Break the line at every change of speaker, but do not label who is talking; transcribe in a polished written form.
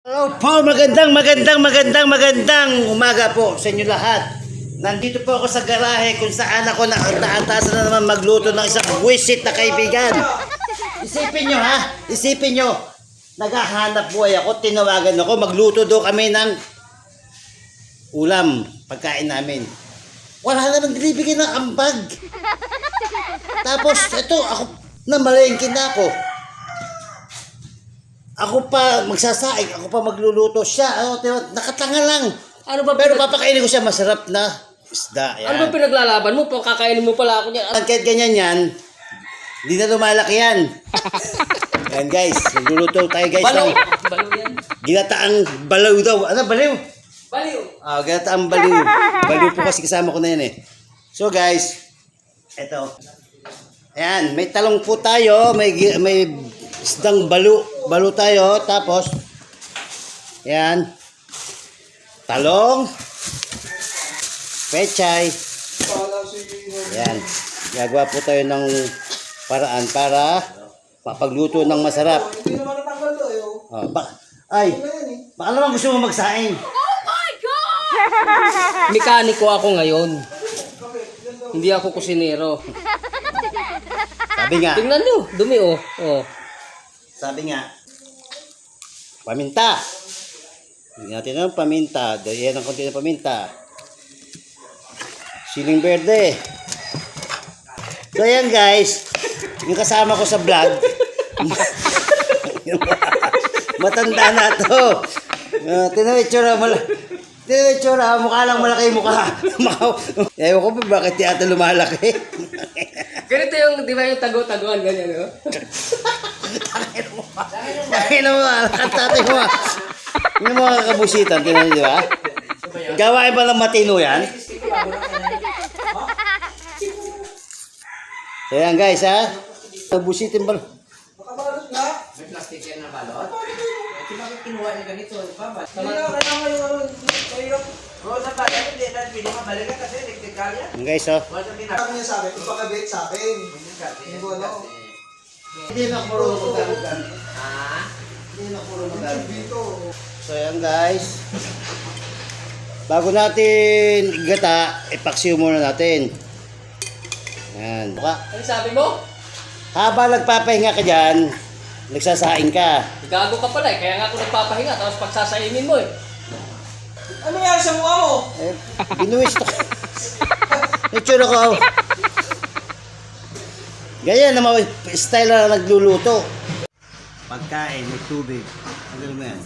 Hello po, magandang umaga po sa inyo lahat. Nandito po ako sa garahe kung saan ako naatasan na naman magluto ng isang wisit na kaibigan. Isipin nyo ha, isipin nyo. Naghahanap buhay ako, tinawagan ako, magluto daw kami ng ulam, pagkain namin. Wala naman binibigyan ng ambag. Tapos ito, ako, namalengke na ako. Ako pa magsasaing, ako pa magluluto siya. Nakatanga lang.
Ano ba
Pero papakainin ko siya masarap na isda. Yan.
Ano ba pinaglalaban mo? Kakainin mo pala ako niyan.
Kahit ganyan yan, hindi na lumalaki yan. Yan guys, magluluto tayo guys.
Balaw.
Ng
Balaw yan.
ginataang balaw daw. Ano balaw?
Baliw.
Ginataang balaw. Balaw po kasi kasama ko na yan eh. So guys, eto. Ayan, may talong po tayo. May isdang balo tayo, tapos yan talong, pechay, yan, gagawa po tayo ng paraan para mapagluto ng masarap. Baka naman gusto mo magsaing.
Mekaniko ako ngayon. Hindi ako kusinero.
Sabi nga,
Tingnan nyo, dumi oh.
sabi nga, paminta. Tingnan natin ang paminta. Yan ang konti ng paminta. Siling berde. So yan guys, yung kasama ko sa vlog, matanda na to. Tinawitsura, mukha lang malaki yung mukha. Ewan ko pa bakit yata lumalaki.
Ganito yung, di ba yung tago-taguan, ganyan oh.
Tangin mo, tatay mo. Yung mga kabusitan, tinan nyo, di ba? Gawain ba ng matino yan? So yan guys, ha? Kabusitin ba?
Makabalot na?
May plastic yan na balot?
Bakit kinuha niya ganito? Hindi na, kailangan yung mahirap. Oo, sa bayan, hindi na pinamabalik ka kasi electrical yan.
Yan guys, oh.
Sabi niya sa akin, ipakabit sa akin. Hindi ko ano.
Hindi na puro magdamag. Hindi na puro magdamag. So yan guys. Bago natin igata, ipaksiw muna natin. Yan.
Ano sabi mo?
Habang nagpapahinga ka dyan, nagsasaing ka.
Gago ka pala eh, kaya nga ako nagpapahinga, tapos pagsasainin mo eh.
Ano yan sa mukha mo?
Binuwis to. Itsura ko. Ganyan naman, style na nagluluto. Pagkain, may tubig. Ano mo yan?